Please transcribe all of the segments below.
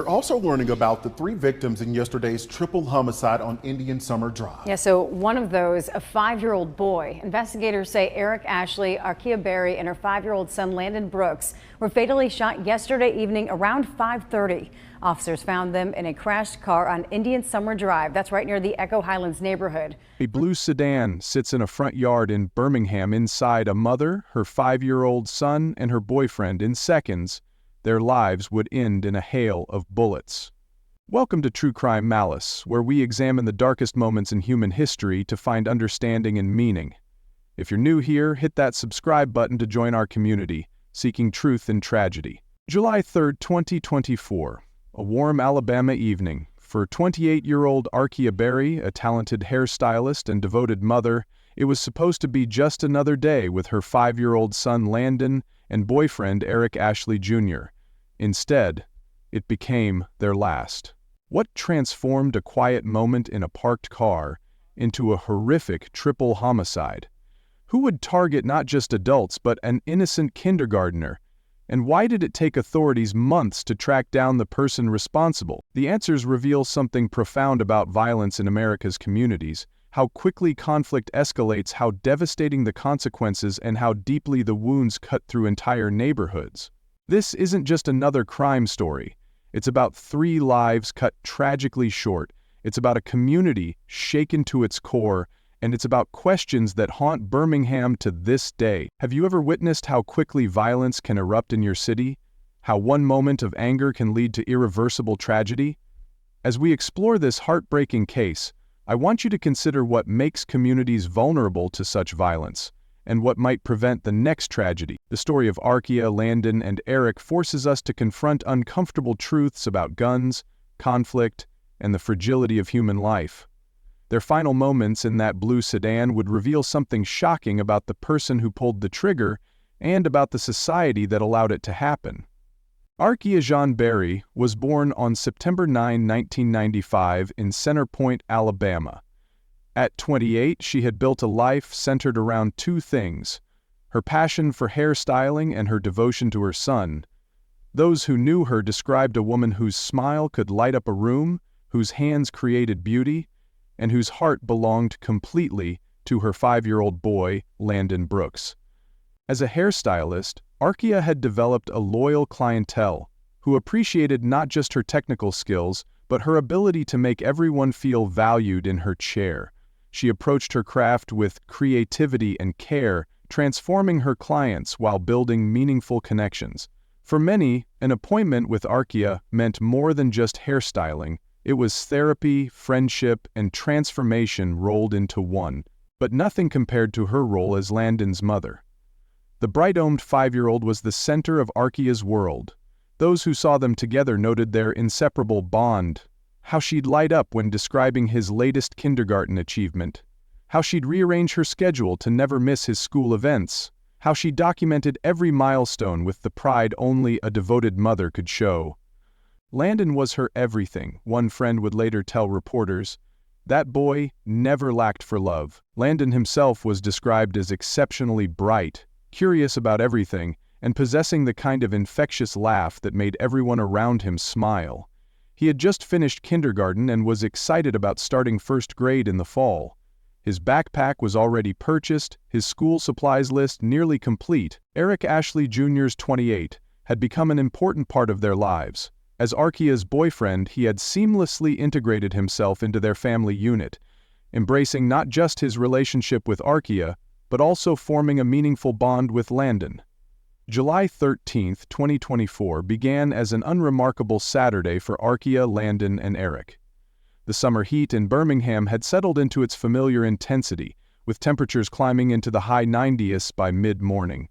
We're also learning about the 3 victims in yesterday's triple homicide on Indian Summer Drive. Yeah, so one of those, a 5-year-old boy. Investigators say Eric Ashley, Arkia Berry, and her 5-year-old son Landon Brooks were fatally shot yesterday evening around 5:30. Officers found them in a crashed car on Indian Summer Drive. That's right near the Echo Highlands neighborhood. A blue sedan sits in a front yard in Birmingham inside a mother, her 5-year-old son, and her boyfriend. In seconds, their lives would end in a hail of bullets. Welcome to True Crime Malice, where we examine the darkest moments in human history to find understanding and meaning. If you're new here, hit that subscribe button to join our community, seeking truth in tragedy. July 3, 2024. A warm Alabama evening. For 28-year-old Arkia Berry, a talented hairstylist and devoted mother, it was supposed to be just another day with her 5-year-old son Landon and boyfriend Eric Ashley Jr. Instead, it became their last. What transformed a quiet moment in a parked car into a horrific triple homicide? Who would target not just adults but an innocent kindergartner? And why did it take authorities months to track down the person responsible? The answers reveal something profound about violence in America's communities: how quickly conflict escalates, how devastating the consequences, and how deeply the wounds cut through entire neighborhoods. This isn't just another crime story. It's about 3 lives cut tragically short. It's about a community shaken to its core, and it's about questions that haunt Birmingham to this day. Have you ever witnessed how quickly violence can erupt in your city? How one moment of anger can lead to irreversible tragedy? As we explore this heartbreaking case, I want you to consider what makes communities vulnerable to such violence, and what might prevent the next tragedy. The story of Arkia, Landon, and Eric forces us to confront uncomfortable truths about guns, conflict, and the fragility of human life. Their final moments in that blue sedan would reveal something shocking about the person who pulled the trigger and about the society that allowed it to happen. Arkia Jean Berry was born on September 9, 1995 in Center Point, Alabama. At 28, she had built a life centered around 2 things: her passion for hairstyling and her devotion to her son. Those who knew her described a woman whose smile could light up a room, whose hands created beauty, and whose heart belonged completely to her 5-year-old boy, Landon Brooks. As a hairstylist, Arkia had developed a loyal clientele who appreciated not just her technical skills, but her ability to make everyone feel valued in her chair. She approached her craft with creativity and care, transforming her clients while building meaningful connections. For many, an appointment with Arkia meant more than just hairstyling. It was therapy, friendship, and transformation rolled into one, but nothing compared to her role as Landon's mother. The bright-omed 5-year-old was the center of Arkia's world. Those who saw them together noted their inseparable bond, how she'd light up when describing his latest kindergarten achievement, how she'd rearrange her schedule to never miss his school events, how she documented every milestone with the pride only a devoted mother could show. Landon was her everything, one friend would later tell reporters. That boy never lacked for love. Landon himself was described as exceptionally bright, curious about everything, and possessing the kind of infectious laugh that made everyone around him smile. He had just finished kindergarten and was excited about starting 1st grade in the fall. His backpack was already purchased, his school supplies list nearly complete. Eric Ashley Jr.'s 28 had become an important part of their lives. As Arkia's boyfriend, he had seamlessly integrated himself into their family unit, embracing not just his relationship with Arkia, but also forming a meaningful bond with Landon. July 13, 2024 began as an unremarkable Saturday for Arkia, Landon, and Eric. The summer heat in Birmingham had settled into its familiar intensity, with temperatures climbing into the high 90s by mid-morning.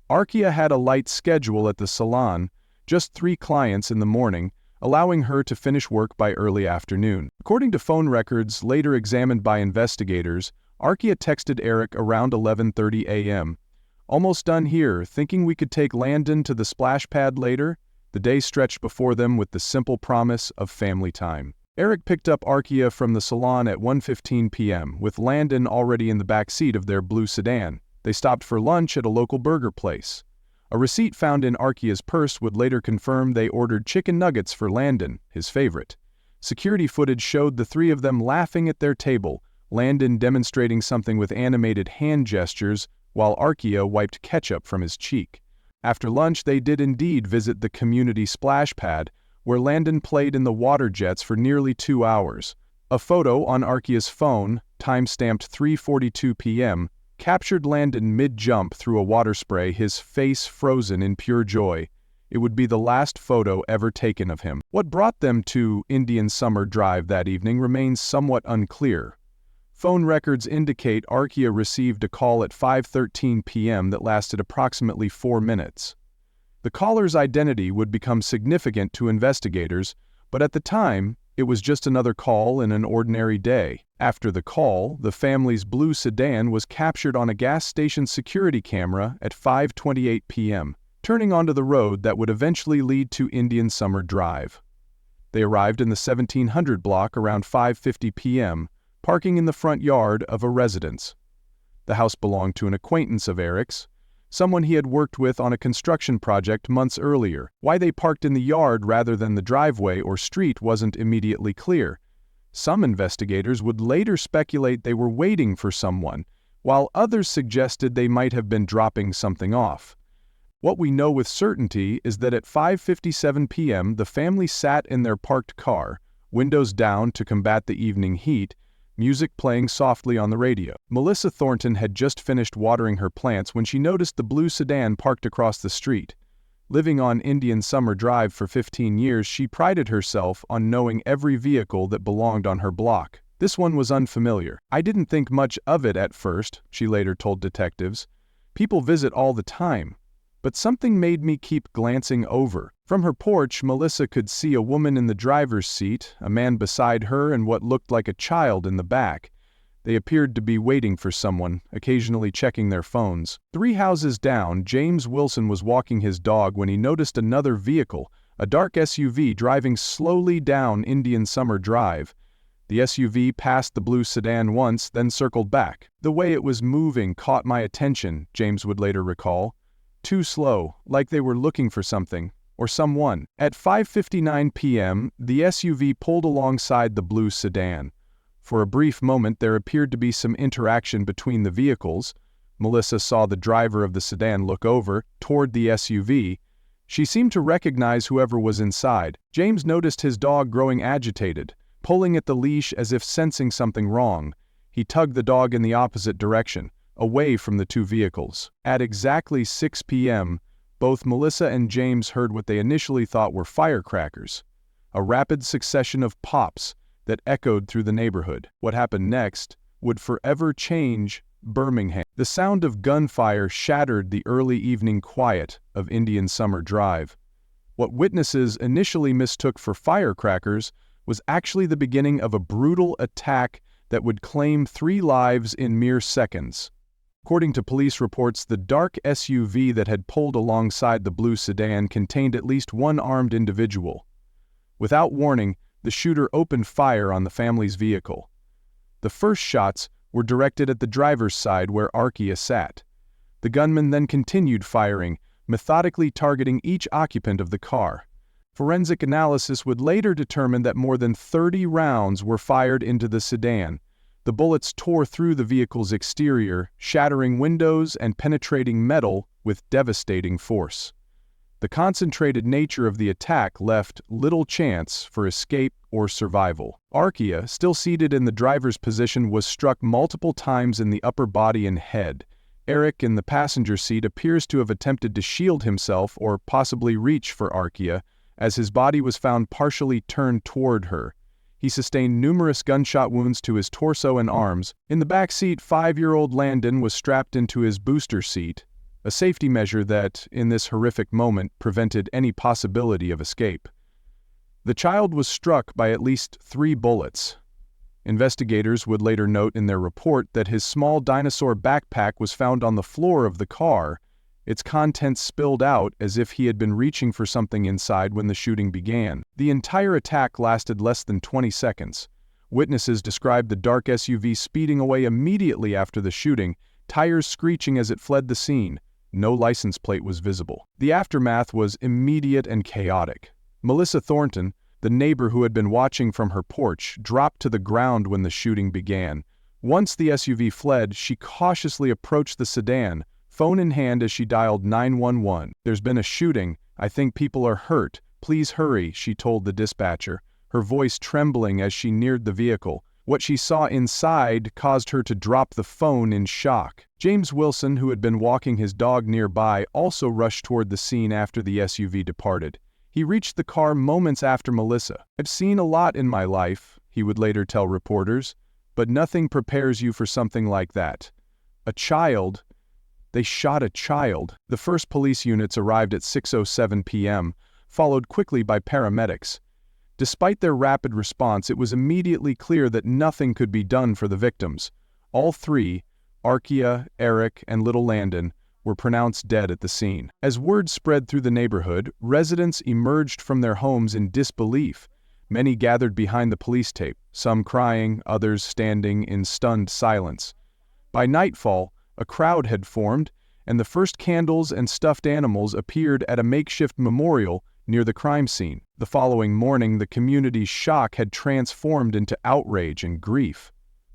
Arkia had a light schedule at the salon, just 3 clients in the morning, allowing her to finish work by early afternoon. According to phone records later examined by investigators, Arkia texted Eric around 11:30 a.m. "Almost done here, thinking we could take Landon to the splash pad later?" The day stretched before them with the simple promise of family time. Eric picked up Arkia from the salon at 1:15 p.m., with Landon already in the back seat of their blue sedan. They stopped for lunch at a local burger place. A receipt found in Arkia's purse would later confirm they ordered chicken nuggets for Landon, his favorite. Security footage showed the three of them laughing at their table, Landon demonstrating something with animated hand gestures, while Arkia wiped ketchup from his cheek. After lunch, they did indeed visit the community splash pad, where Landon played in the water jets for nearly 2 hours. A photo on Arkia's phone, time-stamped 3:42 p.m., captured Landon mid-jump through a water spray, his face frozen in pure joy. It would be the last photo ever taken of him. What brought them to Indian Summer Drive that evening remains somewhat unclear. Phone records indicate Arkia received a call at 5:13 p.m. that lasted approximately 4 minutes. The caller's identity would become significant to investigators, but at the time, it was just another call in an ordinary day. After the call, the family's blue sedan was captured on a gas station security camera at 5:28 p.m., turning onto the road that would eventually lead to Indian Summer Drive. They arrived in the 1700 block around 5:50 p.m., parking in the front yard of a residence. The house belonged to an acquaintance of Eric's, someone he had worked with on a construction project months earlier. Why they parked in the yard rather than the driveway or street wasn't immediately clear. Some investigators would later speculate they were waiting for someone, while others suggested they might have been dropping something off. What we know with certainty is that at 5:57 p.m. the family sat in their parked car, windows down to combat the evening heat, music playing softly on the radio. Melissa Thornton had just finished watering her plants when she noticed the blue sedan parked across the street. Living on Indian Summer Drive for 15 years, she prided herself on knowing every vehicle that belonged on her block. This one was unfamiliar. "I didn't think much of it at first," she later told detectives. "People visit all the time. But something made me keep glancing over." From her porch, Melissa could see a woman in the driver's seat, a man beside her, and what looked like a child in the back. They appeared to be waiting for someone, occasionally checking their phones. 3 houses down, James Wilson was walking his dog when he noticed another vehicle, a dark SUV driving slowly down Indian Summer Drive. The SUV passed the blue sedan once, then circled back. "The way it was moving caught my attention," James would later recall. "Too slow, like they were looking for something, or someone." At 5:59 p.m., the SUV pulled alongside the blue sedan. For a brief moment, there appeared to be some interaction between the vehicles. Melissa saw the driver of the sedan look over, toward the SUV. She seemed to recognize whoever was inside. James noticed his dog growing agitated, pulling at the leash as if sensing something wrong. He tugged the dog in the opposite direction, away from the 2 vehicles. At exactly 6 p.m., both Melissa and James heard what they initially thought were firecrackers, a rapid succession of pops that echoed through the neighborhood. What happened next would forever change Birmingham. The sound of gunfire shattered the early evening quiet of Indian Summer Drive. What witnesses initially mistook for firecrackers was actually the beginning of a brutal attack that would claim 3 lives in mere seconds. According to police reports, the dark SUV that had pulled alongside the blue sedan contained at least 1 armed individual. Without warning, the shooter opened fire on the family's vehicle. The first shots were directed at the driver's side where Arkia sat. The gunman then continued firing, methodically targeting each occupant of the car. Forensic analysis would later determine that more than 30 rounds were fired into the sedan. The bullets tore through the vehicle's exterior, shattering windows and penetrating metal with devastating force. The concentrated nature of the attack left little chance for escape or survival. Arkia, still seated in the driver's position, was struck multiple times in the upper body and head. Eric, in the passenger seat, appears to have attempted to shield himself or possibly reach for Arkia, as his body was found partially turned toward her. He sustained numerous gunshot wounds to his torso and arms. In the back seat, 5-year-old Landon was strapped into his booster seat, a safety measure that, in this horrific moment, prevented any possibility of escape. The child was struck by at least 3 bullets. Investigators would later note in their report that his small dinosaur backpack was found on the floor of the car, its contents spilled out as if he had been reaching for something inside when the shooting began. The entire attack lasted less than 20 seconds. Witnesses described the dark SUV speeding away immediately after the shooting, tires screeching as it fled the scene. No license plate was visible. The aftermath was immediate and chaotic. Melissa Thornton, the neighbor who had been watching from her porch, dropped to the ground when the shooting began. Once the SUV fled, she cautiously approached the sedan, phone in hand as she dialed 911. "There's been a shooting. I think people are hurt. Please hurry," she told the dispatcher, her voice trembling as she neared the vehicle. What she saw inside caused her to drop the phone in shock. James Wilson, who had been walking his dog nearby, also rushed toward the scene after the SUV departed. He reached the car moments after Melissa. "I've seen a lot in my life," he would later tell reporters, "but nothing prepares you for something like that. A child. They shot a child." The first police units arrived at 6:07 p.m., followed quickly by paramedics. Despite their rapid response, it was immediately clear that nothing could be done for the victims. All three, Arkia, Eric, and little Landon, were pronounced dead at the scene. As word spread through the neighborhood, residents emerged from their homes in disbelief. Many gathered behind the police tape, some crying, others standing in stunned silence. By nightfall, a crowd had formed, and the first candles and stuffed animals appeared at a makeshift memorial near the crime scene. The following morning, the community's shock had transformed into outrage and grief.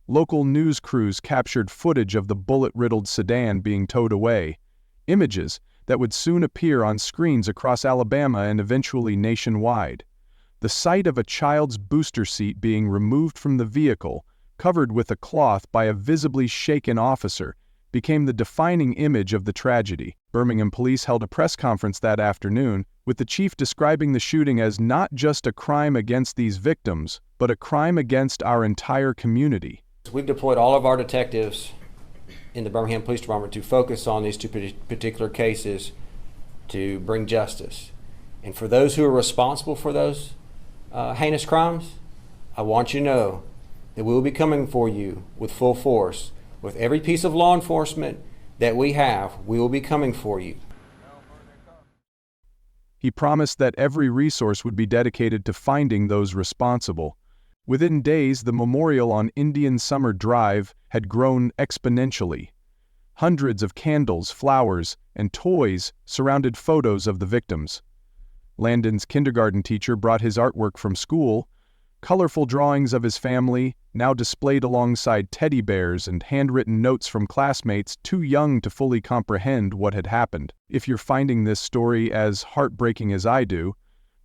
Local news crews captured footage of the bullet-riddled sedan being towed away, images that would soon appear on screens across Alabama and eventually nationwide. The sight of a child's booster seat being removed from the vehicle, covered with a cloth by a visibly shaken officer, became the defining image of the tragedy. Birmingham police held a press conference that afternoon, with the chief describing the shooting as not just a crime against these victims, but a crime against our entire community. We've deployed all of our detectives in the Birmingham Police Department to focus on these two particular cases to bring justice. And for those who are responsible for those heinous crimes, I want you to know that we will be coming for you with full force. With every piece of law enforcement that we have, we will be coming for you. He promised that every resource would be dedicated to finding those responsible. Within days, the memorial on Indian Summer Drive had grown exponentially. Hundreds of candles, flowers, and toys surrounded photos of the victims. Landon's kindergarten teacher brought his artwork from school, colorful drawings of his family, now displayed alongside teddy bears and handwritten notes from classmates too young to fully comprehend what had happened. If you're finding this story as heartbreaking as I do,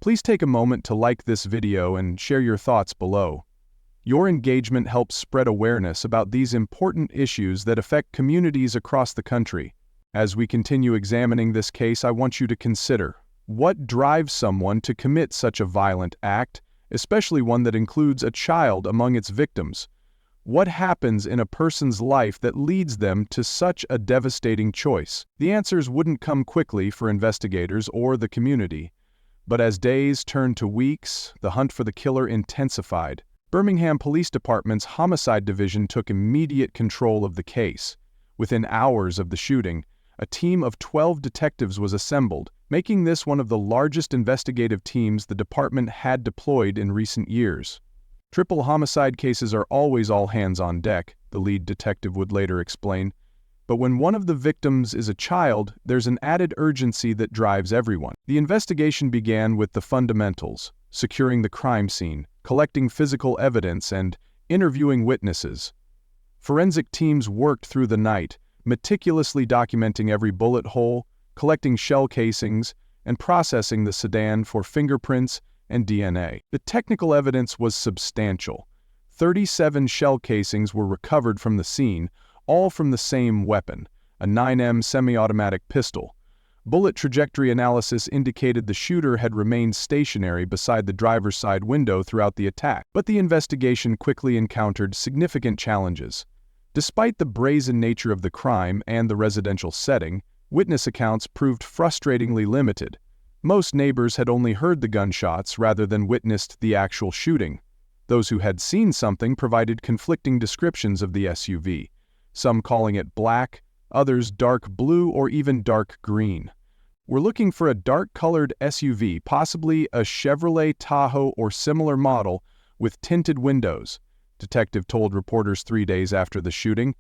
please take a moment to like this video and share your thoughts below. Your engagement helps spread awareness about these important issues that affect communities across the country. As we continue examining this case, I want you to consider, what drives someone to commit such a violent act, especially one that includes a child among its victims? What happens in a person's life that leads them to such a devastating choice? The answers wouldn't come quickly for investigators or the community. But as days turned to weeks, the hunt for the killer intensified. Birmingham Police Department's Homicide Division took immediate control of the case. Within hours of the shooting, a team of 12 detectives was assembled, making this one of the largest investigative teams the department had deployed in recent years. Triple homicide cases are always all hands on deck, the lead detective would later explain. But when one of the victims is a child, there's an added urgency that drives everyone. The investigation began with the fundamentals: securing the crime scene, collecting physical evidence, and interviewing witnesses. Forensic teams worked through the night, meticulously documenting every bullet hole, collecting shell casings, and processing the sedan for fingerprints and DNA. The technical evidence was substantial. 37 shell casings were recovered from the scene, all from the same weapon, a 9mm semi-automatic pistol. Bullet trajectory analysis indicated the shooter had remained stationary beside the driver's side window throughout the attack. But the investigation quickly encountered significant challenges. Despite the brazen nature of the crime and the residential setting, witness accounts proved frustratingly limited. Most neighbors had only heard the gunshots rather than witnessed the actual shooting. Those who had seen something provided conflicting descriptions of the SUV, some calling it black, others dark blue or even dark green. We're looking for a dark-colored SUV, possibly a Chevrolet Tahoe or similar model, with tinted windows, detective told reporters 3 days after the shooting.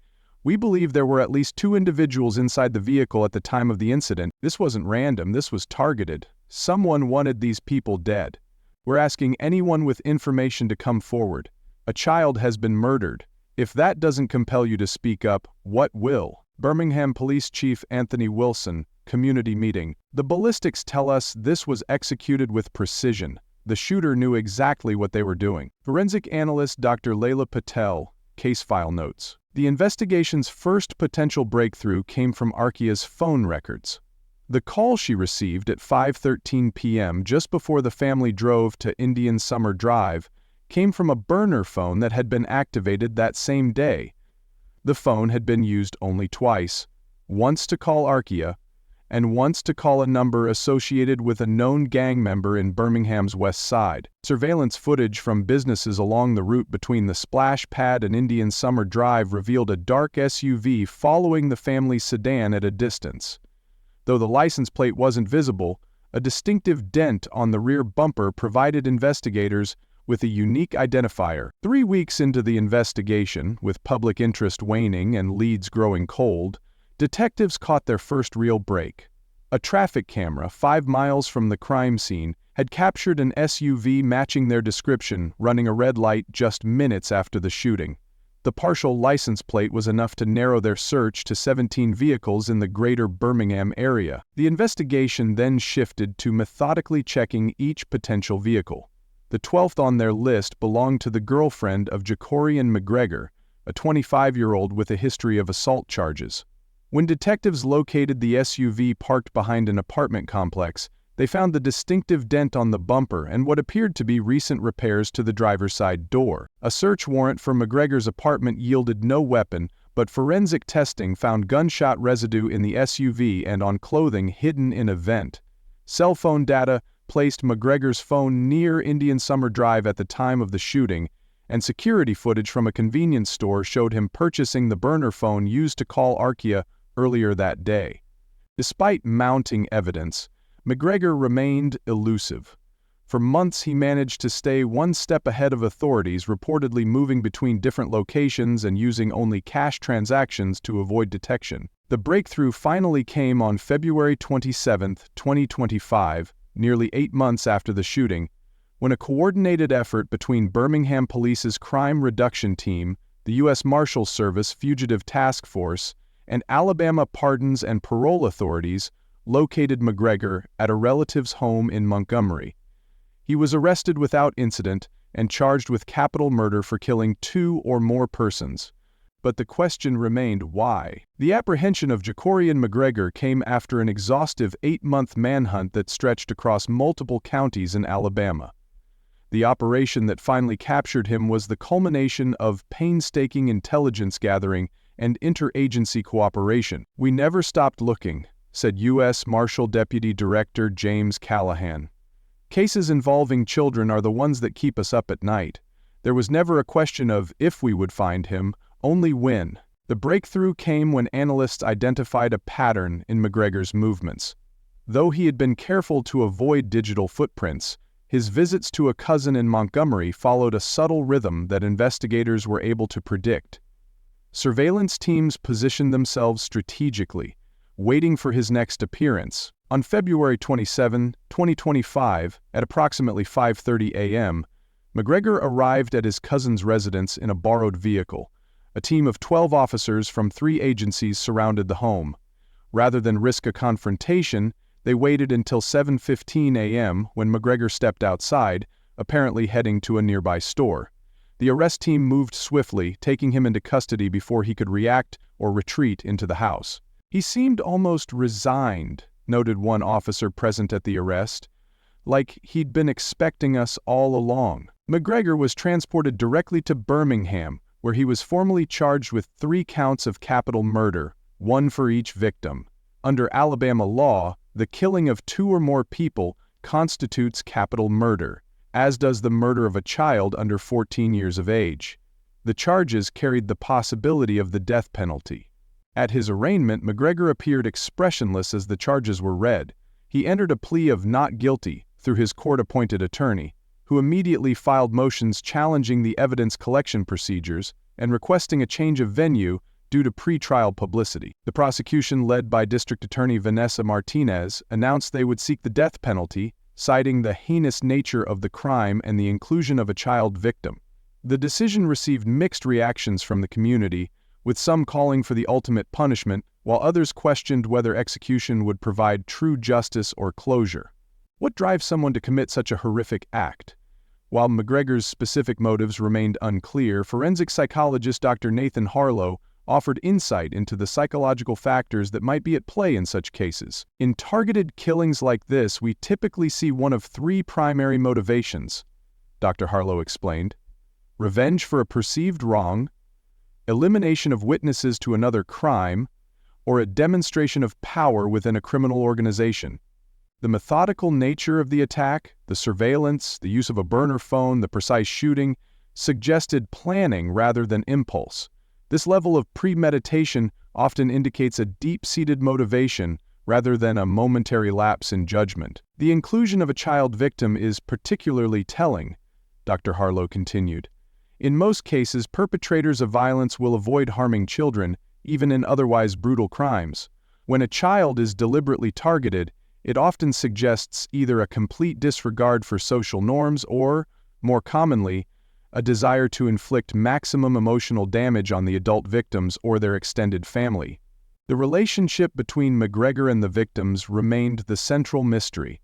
"We believe there were at least 2 individuals inside the vehicle at the time of the incident. This wasn't random, this was targeted. Someone wanted these people dead. We're asking anyone with information to come forward. A child has been murdered. If that doesn't compel you to speak up, what will?" Birmingham Police Chief Anthony Wilson, community meeting. "The ballistics tell us this was executed with precision. The shooter knew exactly what they were doing." Forensic analyst Dr. Layla Patel, case file notes. "The investigation's first potential breakthrough came from Arkia's phone records. The call she received at 5:13 p.m. just before the family drove to Indian Summer Drive came from a burner phone that had been activated that same day. The phone had been used only twice, once to call Arkia, and once to call a number associated with a known gang member in Birmingham's West Side. Surveillance footage from businesses along the route between the splash pad and Indian Summer Drive revealed a dark SUV following the family's sedan at a distance. Though the license plate wasn't visible, a distinctive dent on the rear bumper provided investigators with a unique identifier. 3 weeks into the investigation, with public interest waning and leads growing cold, detectives caught their first real break. A traffic camera 5 miles from the crime scene had captured an SUV matching their description running a red light just minutes after the shooting. The partial license plate was enough to narrow their search to 17 vehicles in the greater Birmingham area. The investigation then shifted to methodically checking each potential vehicle. The 12th on their list belonged to the girlfriend of Jacorian McGregor, a 25-year-old with a history of assault charges. When detectives located the SUV parked behind an apartment complex, they found the distinctive dent on the bumper and what appeared to be recent repairs to the driver's side door. A search warrant for McGregor's apartment yielded no weapon, but forensic testing found gunshot residue in the SUV and on clothing hidden in a vent. Cell phone data placed McGregor's phone near Indian Summer Drive at the time of the shooting, and security footage from a convenience store showed him purchasing the burner phone used to call Arkia earlier that day. Despite mounting evidence, McGregor remained elusive. For months he managed to stay one step ahead of authorities, reportedly moving between different locations and using only cash transactions to avoid detection. The breakthrough finally came on February 27, 2025, nearly 8 months after the shooting, when a coordinated effort between Birmingham Police's Crime Reduction Team, the U.S. Marshals Service Fugitive Task Force, and Alabama Pardons and Parole Authorities located McGregor at a relative's home in Montgomery. He was arrested without incident and charged with capital murder for killing 2 or more persons. But the question remained, why? The apprehension of Jacorian McGregor came after an exhaustive 8-month manhunt that stretched across multiple counties in Alabama. The operation that finally captured him was the culmination of painstaking intelligence gathering and interagency cooperation. "We never stopped looking," said U.S. Marshal Deputy Director James Callahan. "Cases involving children are the ones that keep us up at night. There was never a question of if we would find him, only when." The breakthrough came when analysts identified a pattern in McGregor's movements. Though he had been careful to avoid digital footprints, his visits to a cousin in Montgomery followed a subtle rhythm that investigators were able to predict. Surveillance teams positioned themselves strategically, waiting for his next appearance. On February 27, 2025, at approximately 5:30 a.m., McGregor arrived at his cousin's residence in a borrowed vehicle. A team of 12 officers from 3 agencies surrounded the home. Rather than risk a confrontation, they waited until 7:15 a.m. when McGregor stepped outside, apparently heading to a nearby store. The arrest team moved swiftly, taking him into custody before he could react or retreat into the house. "He seemed almost resigned," noted one officer present at the arrest, "like he'd been expecting us all along." McGregor was transported directly to Birmingham, where he was formally charged with 3 counts of capital murder, 1 for each victim. Under Alabama law, the killing of 2 or more people constitutes capital murder, as does the murder of a child under 14 years of age. The charges carried the possibility of the death penalty. At his arraignment, McGregor appeared expressionless as the charges were read. He entered a plea of not guilty through his court-appointed attorney, who immediately filed motions challenging the evidence collection procedures and requesting a change of venue due to pre-trial publicity. The prosecution, led by District Attorney Vanessa Martinez, announced they would seek the death penalty, citing the heinous nature of the crime and the inclusion of a child victim. The decision received mixed reactions from the community, with some calling for the ultimate punishment, while others questioned whether execution would provide true justice or closure. What drives someone to commit such a horrific act? While McGregor's specific motives remained unclear, forensic psychologist Dr. Nathan Harlow offered insight into the psychological factors that might be at play in such cases. In targeted killings like this, we typically see one of three primary motivations, Dr. Harlow explained: revenge for a perceived wrong, elimination of witnesses to another crime, or a demonstration of power within a criminal organization. The methodical nature of the attack, the surveillance, the use of a burner phone, the precise shooting, suggested planning rather than impulse. This level of premeditation often indicates a deep-seated motivation rather than a momentary lapse in judgment. The inclusion of a child victim is particularly telling, Dr. Harlow continued. In most cases, perpetrators of violence will avoid harming children, even in otherwise brutal crimes. When a child is deliberately targeted, it often suggests either a complete disregard for social norms or, more commonly, a desire to inflict maximum emotional damage on the adult victims or their extended family. The relationship between McGregor and the victims remained the central mystery.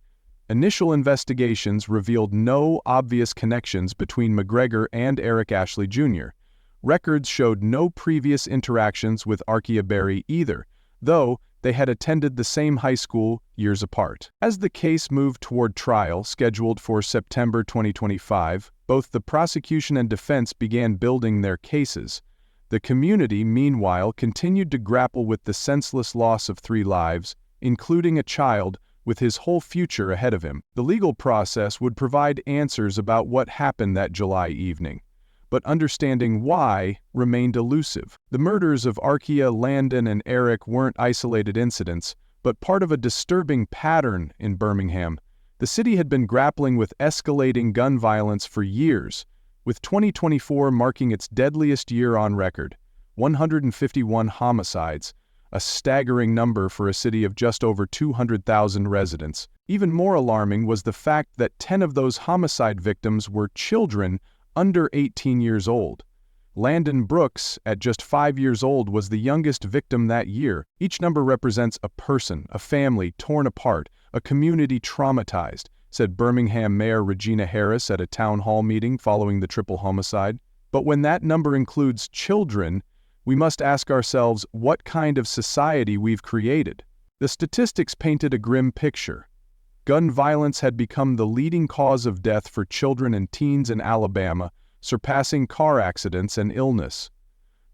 Initial investigations revealed no obvious connections between McGregor and Eric Ashley Jr. Records showed no previous interactions with Arkia Berry either, though they had attended the same high school years apart. As the case moved toward trial, scheduled for September 2025, both the prosecution and defense began building their cases. The community, meanwhile, continued to grapple with the senseless loss of 3 lives, including a child, with his whole future ahead of him. The legal process would provide answers about what happened that July evening, but understanding why remained elusive. The murders of Arkia, Landon, and Eric weren't isolated incidents, but part of a disturbing pattern in Birmingham. The city had been grappling with escalating gun violence for years, with 2024 marking its deadliest year on record: 151 homicides, a staggering number for a city of just over 200,000 residents. Even more alarming was the fact that 10 of those homicide victims were children under 18 years old. Landon Brooks, at just 5 years old, was the youngest victim that year. Each number represents a person, a family torn apart, a community traumatized, said Birmingham Mayor Regina Harris at a town hall meeting following the triple homicide. But when that number includes children, we must ask ourselves what kind of society we've created. The statistics painted a grim picture. Gun violence had become the leading cause of death for children and teens in Alabama, surpassing car accidents and illness.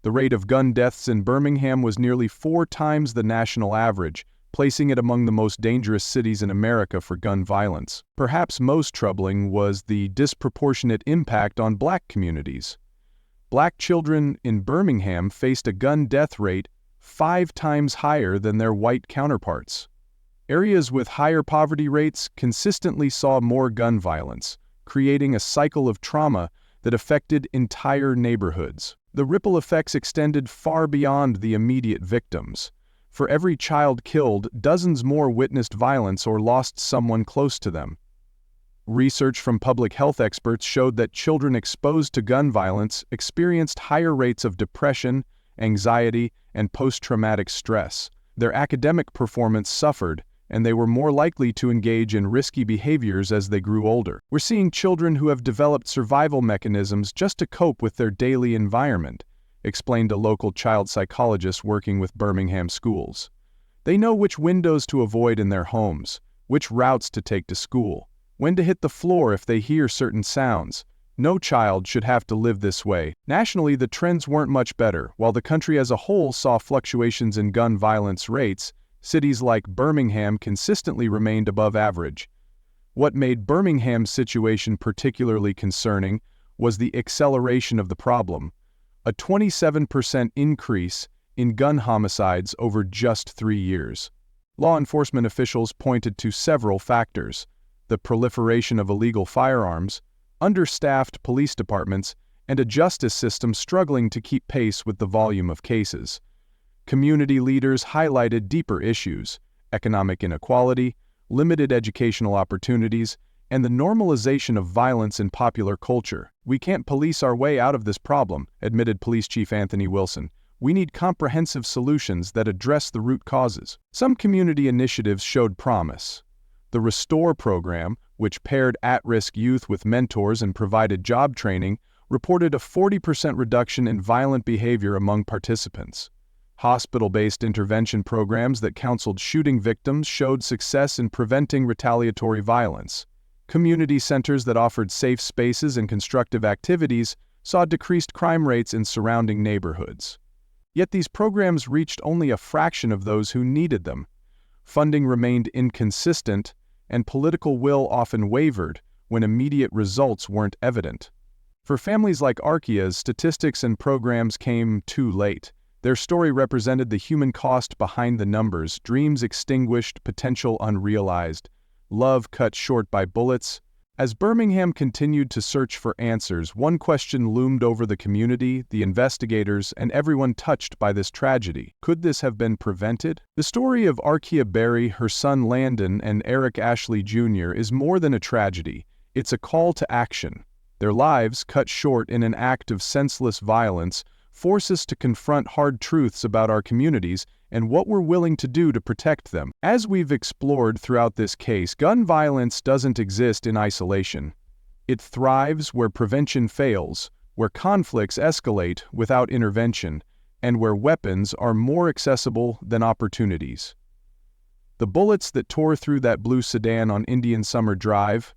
The rate of gun deaths in Birmingham was nearly 4 times the national average, placing it among the most dangerous cities in America for gun violence. Perhaps most troubling was the disproportionate impact on Black communities. Black children in Birmingham faced a gun death rate 5 times higher than their white counterparts. Areas with higher poverty rates consistently saw more gun violence, creating a cycle of trauma that affected entire neighborhoods. The ripple effects extended far beyond the immediate victims. For every child killed, dozens more witnessed violence or lost someone close to them. Research from public health experts showed that children exposed to gun violence experienced higher rates of depression, anxiety, and post-traumatic stress. Their academic performance suffered, and they were more likely to engage in risky behaviors as they grew older. We're seeing children who have developed survival mechanisms just to cope with their daily environment, explained a local child psychologist working with Birmingham schools. They know which windows to avoid in their homes, which routes to take to school, when to hit the floor if they hear certain sounds. No child should have to live this way. Nationally, the trends weren't much better. While the country as a whole saw fluctuations in gun violence rates, cities like Birmingham consistently remained above average. What made Birmingham's situation particularly concerning was the acceleration of the problem: a 27% increase in gun homicides over just 3 years. Law enforcement officials pointed to several factors: the proliferation of illegal firearms, understaffed police departments, and a justice system struggling to keep pace with the volume of cases. Community leaders highlighted deeper issues: economic inequality, limited educational opportunities, and the normalization of violence in popular culture. "We can't police our way out of this problem," admitted Police Chief Anthony Wilson. "We need comprehensive solutions that address the root causes." Some community initiatives showed promise. The Restore program, which paired at-risk youth with mentors and provided job training, reported a 40% reduction in violent behavior among participants. Hospital-based intervention programs that counseled shooting victims showed success in preventing retaliatory violence. Community centers that offered safe spaces and constructive activities saw decreased crime rates in surrounding neighborhoods. Yet these programs reached only a fraction of those who needed them. Funding remained inconsistent, and political will often wavered when immediate results weren't evident. For families like Arkia's, statistics and programs came too late. Their story represented the human cost behind the numbers: dreams extinguished, potential unrealized, love cut short by bullets. As Birmingham continued to search for answers, one question loomed over the community, the investigators, and everyone touched by this tragedy. Could this have been prevented? The story of Arkia Berry, her son Landon, and Eric Ashley Jr. is more than a tragedy. It's a call to action. Their lives, cut short in an act of senseless violence, force us to confront hard truths about our communities and what we're willing to do to protect them. As we've explored throughout this case, gun violence doesn't exist in isolation. It thrives where prevention fails, where conflicts escalate without intervention, and where weapons are more accessible than opportunities. The bullets that tore through that blue sedan on Indian Summer Drive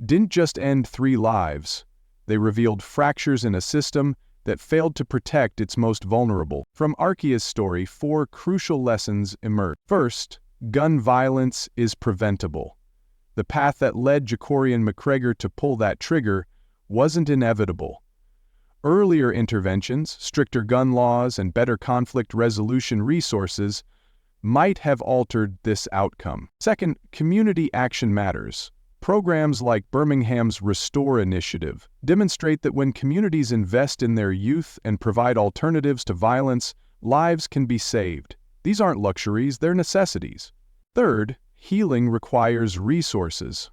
didn't just end 3 lives. They revealed fractures in a system that failed to protect its most vulnerable. From Arkia's story, 4 crucial lessons emerge. First, gun violence is preventable. The path that led Jacorian McGregor to pull that trigger wasn't inevitable. Earlier interventions, stricter gun laws, and better conflict resolution resources might have altered this outcome. Second, community action matters. Programs like Birmingham's Restore initiative demonstrate that when communities invest in their youth and provide alternatives to violence, lives can be saved. These aren't luxuries, they're necessities. Third, healing requires resources.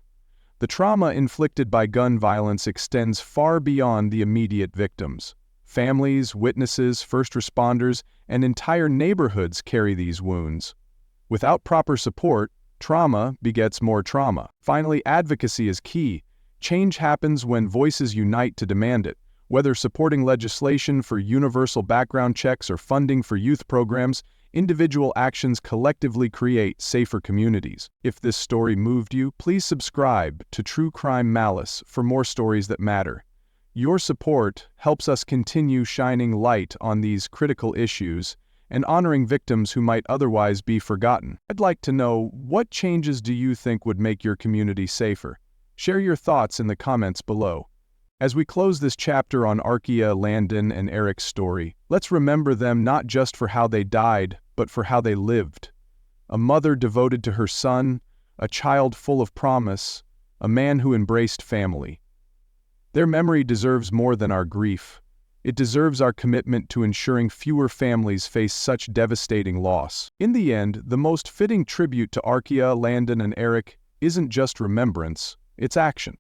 The trauma inflicted by gun violence extends far beyond the immediate victims. Families, witnesses, first responders, and entire neighborhoods carry these wounds. Without proper support, trauma begets more trauma. Finally, advocacy is key. Change happens when voices unite to demand it. Whether supporting legislation for universal background checks or funding for youth programs, individual actions collectively create safer communities. If this story moved you, please subscribe to True Crime Malice for more stories that matter. Your support helps us continue shining light on these critical issues and honoring victims who might otherwise be forgotten. I'd like to know, what changes do you think would make your community safer? Share your thoughts in the comments below. As we close this chapter on Arkia, Landon, and Eric's story, let's remember them not just for how they died, but for how they lived. A mother devoted to her son, a child full of promise, a man who embraced family. Their memory deserves more than our grief. It deserves our commitment to ensuring fewer families face such devastating loss. In the end, the most fitting tribute to Arkia, Landon, and Eric isn't just remembrance, it's action.